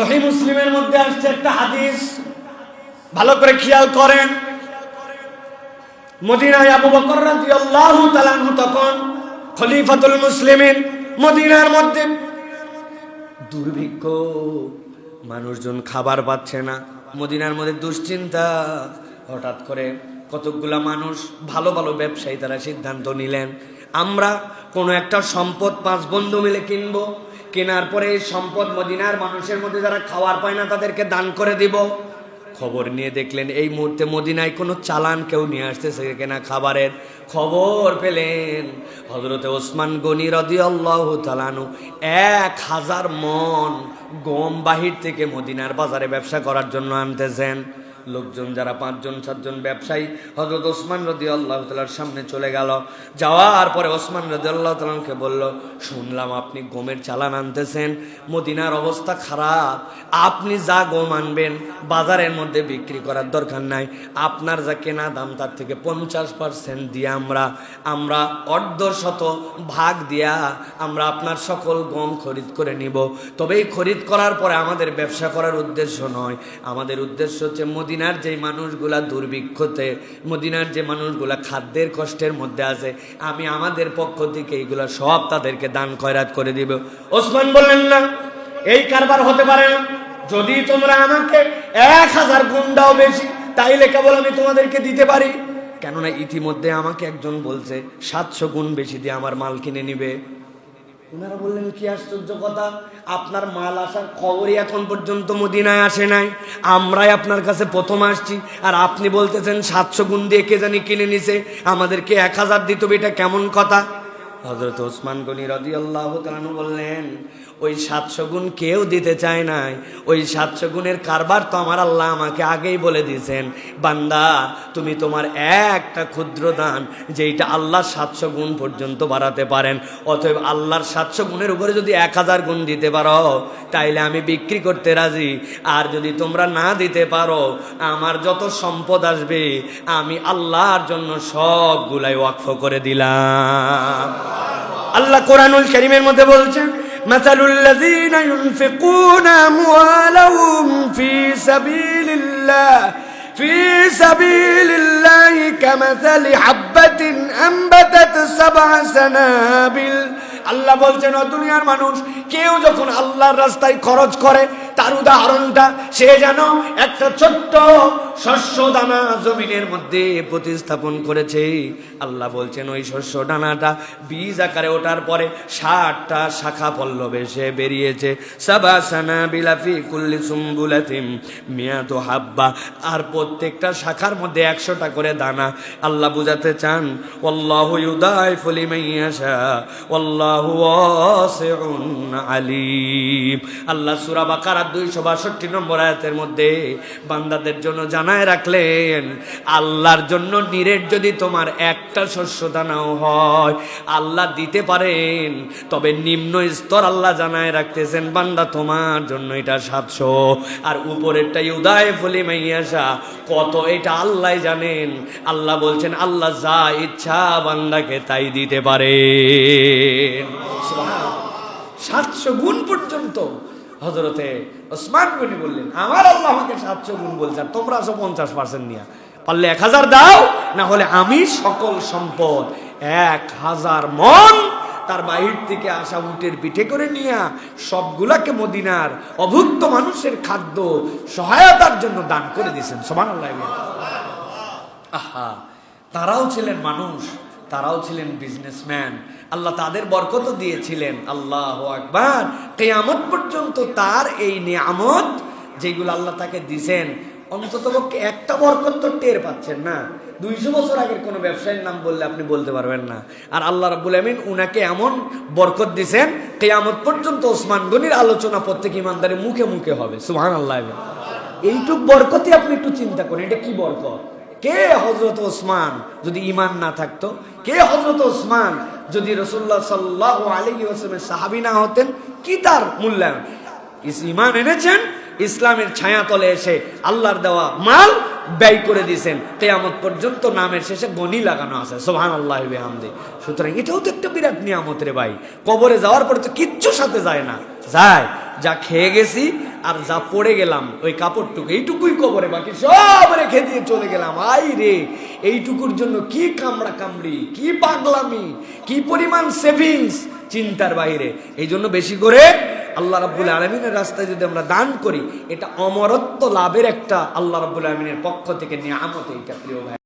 সহিহ মুসলিমের মধ্যে আসছে একটা হাদিস, ভালো করে খেয়াল করেন। মদিনায় আবু বকর রাদিয়াল্লাহু তাআলা আনহু তখন খলিফাতুল মুসলিমিন। মদিনার মধ্যে দুর্ভিক্ষ, মানুষজন খাবার পাচ্ছে না। মদিনার মধ্যে দুশ্চিন্তা। হঠাৎ করে কতকগুলা মানুষ, ভালো ভালো ব্যবসায়ী, তারা সিদ্ধান্ত নিলেন, আমরা কোনো একটা সম্পদ 5 বন্ধু মিলে কিনবো। কেনার পরে এই সম্পদ মদিনার মানুষের মধ্যে যারা খাওয়ার পায় না তাদেরকে দান করে দিব। খবর নিয়ে দেখলেন এই মুহূর্তে মদিনায় কোনো চালান কেউ নিয়ে আসতেছে কেনা খাবারের। খবর পেলেন হযরতে ওসমান গনি রাদিয়াল্লাহু তাআলা আনহু 1000 মণ গম বাহির থেকে মদিনার বাজারে ব্যবসা করার জন্য আনতেছেন। লোকজন যারা 5-7জন ব্যবসায়ী হযরত ওসমান রাদিয়াল্লাহু তাআলার সামনে চলে গেল। যাওয়ার পরে ওসমান রাদিয়াল্লাহু তাআলাকে বলল, শুনলাম আপনি গমের চালান আনতেছেন, মদিনার অবস্থা খারাপ, আপনি যা গম আনবেন বাজারের মধ্যে বিক্রি করার দরকার নাই, আপনার যা কেনা দাম তার থেকে 50% দিয়ে আমরা অর্ধশত ভাগ দিয়া আমরা আপনার সকল গম খরিদ করে নিব। তবে এই খরিদ করার পরে আমাদের ব্যবসা করার উদ্দেশ্য নয়, আমাদের উদ্দেশ্য হচ্ছে মদিনার যে মানুষগুলা দুর্ভিক্ষতে, মদিনার যে মানুষগুলা খাদ্যের কষ্টের মধ্যে আছে, আমি আমাদের পক্ষ থেকে এইগুলা সব তাদেরকে দান খয়রাত করে দিব। ওসমান বললেন, না, এই কারবার হতে পারে না। যদি তোমরা আমাকে 1000 গুণ দাও বেশি, তাইলে কেবল আমি তোমাদেরকে দিতে পারি। কেননা ইতিমধ্যে আমাকে একজন বলছে 700 গুণ বেশি দিয়ে আমার মাল কিনে নিবে। ওনারা বললেন, কি আশ্চর্য কথা, আপনার মাল আসার খবরই এখন পর্যন্ত মদিনায় আসে নাই, আমরাই আপনার কাছে প্রথম আসছি, আর আপনি বলতেছেন 700 গুণ দিয়ে কে জানি কিনে নিছে, আমাদেরকে 1000 দিতে হবে, এটা কেমন কথা? হযরত ওসমান গনি রাদিয়াল্লাহু তাআলা আনহু বললেন, ওই 700 গুণ কেউ দিতে চায় নাই, ওই 700 গুণের কারবার তো আমার আল্লাহ আমাকে আগেই বলে দিয়েছেন, বান্দা তুমি তোমার একটা ক্ষুদ্র দান যেটা আল্লাহ 700 গুণ পর্যন্ত বাড়াতে পারেন, অতএব আল্লাহর 700 গুণের উপরে যদি 1000 গুণ দিতে পারো তাইলে আমি বিক্রি করতে রাজি। আর যদি তোমরা না দিতে পারো, আমার যত সম্পদ আসবে আমি আল্লাহর জন্য সবগুলাই ওয়াকফ করে দিলাম। আল্লাহ কোরআনুল কারীমের মধ্যে বলছেন, মাসালুল লাযীনা ইউনফিকুনা আমওয়ালাহুম ফি সাবিলিল্লাহি কামাসালি হাববাতিন আনবাতাত 7 সানাবিল। আল্লাহ বলছেন, ও দুনিয়ার মানুষ, কেউ যখন আল্লাহর রাস্তায় খরচ করে তার উদাহরণটা সে যেন একটা ছোট্ট শস্য দানা জমিনের মধ্যে প্রতিস্থাপন করেছে। আল্লাহ বলছেন, ওই শস্য দানাটা বীজ আকারে ওঠার পরে 60টা শাখা পল্লবে সে বেরিয়েছে, 7 সানাবিলা ফি কুল্লি সুম্বুলাতিন মিয়াতু হাব্বা, আর প্রত্যেকটা শাখার মধ্যে 100টা করে দানা। আল্লাহ বুঝাতে চান, ওয়াল্লাহু ইউদাইফু লিমান ইয়াশা ওয়াল্লাহু ওয়াসিউন আলীম। আল্লাহ সূরা বাকারা 262 নম্বর আয়াতের মধ্যে বান্দাদের জন্য জানায় রাখলেন, আল্লাহর জন্য নিরেট যদি তোমার একটা শস্য দানাও হয় আল্লাহ দিতে পারেন, তবে নিম্ন স্তর আল্লাহ জানায় রাখতেছেন, বান্দা তোমার জন্য এটা 700, আর উপরেরটা ইউদাইফু লিমান ইয়াশা কত এটা আল্লাহ জানেন। আল্লাহ বলছেন, আল্লাহ যা ইচ্ছা বান্দাকে তাই দিতে পারেন। 700 গুণ পর্যন্ত হযরতে ওসমান গনি বললেন, আমার আল্লাহ আমাকে 700 গুণ বলছেন, তোমরা 50% নিয়ে পারলে 1000 দাও, না হলে আমি সকল সম্পদ 1000 মণ তার বাহির থেকে আসা উটের পিঠে করে নিয়ে সবগুলাকে মদিনার অভুক্ত মানুষের খাদ্য সহায়তার জন্য দান করে দিয়েছেন। সুবহানাল্লাহ। আহা, তারাও ছিলেন মানুষ, তারাও ছিলেন বিজনেসম্যান, আল্লাহ তাদের বরকত দিয়েছিলেন। আল্লাহু আকবার। কিয়ামত পর্যন্ত তার এই নিয়ামত যেগুলো আল্লাহ তাকে দিয়েছেন, অন্ততপক্ষে একটা বরকত তো টের পাচ্ছেন না। 200 বছর আগের কোনো ব্যবসায়ীর নাম বললে আপনি বলতে পারবেন না। আর আল্লাহ রাব্বুল আমিন উনাকে এমন বরকত দিয়েছেন, কিয়ামত পর্যন্ত ওসমান গনির আলোচনা প্রত্যেক ইমানদারের মুখে মুখে হবে। সুবহানাল্লাহ। এইটুক বরকতই আপনি একটু চিন্তা করেন, এটা কি বরকত। কে হযরত ওসমান যদি ঈমান না থাকতো, কে হযরত ওসমান যদি রাসূলুল্লাহ সাল্লাল্লাহু আলাইহি ওয়াসাল্লামের সাহাবী না হতেন, কি তার মূল্যায়ন। ঈমান এনেছেন, ইসলামের ছায়া তলে এসে আল্লাহর দেওয়া মাল ব্যয় করে দিয়েছেন, কিয়ামত পর্যন্ত নামের শেষে গনি লাগানো আছে। সুবহানাল্লাহি ওয়া বিহামদিহি। সুতরাং এটাও তো একটা বিরাট নিয়ামত রে ভাই। কবরে যাওয়ার পরে তো কিচ্ছু সাথে যায় না, যায় যা খেয়ে গেছি আর যা পড়ে গেলাম ওই কাপড়টুকু, এইটুকুই কবরে, বাকি সব রেখে দিয়ে চলে গেলাম। আই রে, এইটুকুর জন্য কি কামড়া কামড়ি, কি পাগলামি, কি পরিমাণ সেভিংস, চিন্তার বাইরে। এই জন্য বেশি করে আল্লাহ রাব্বুল আলামিনের রাস্তায় যদি আমরা দান করি, এটা অমরত্ব লাভের একটা আল্লাহ রাব্বুল আলামিনের পক্ষ থেকে নিয়ামত। এইটা প্রিয় ভাই।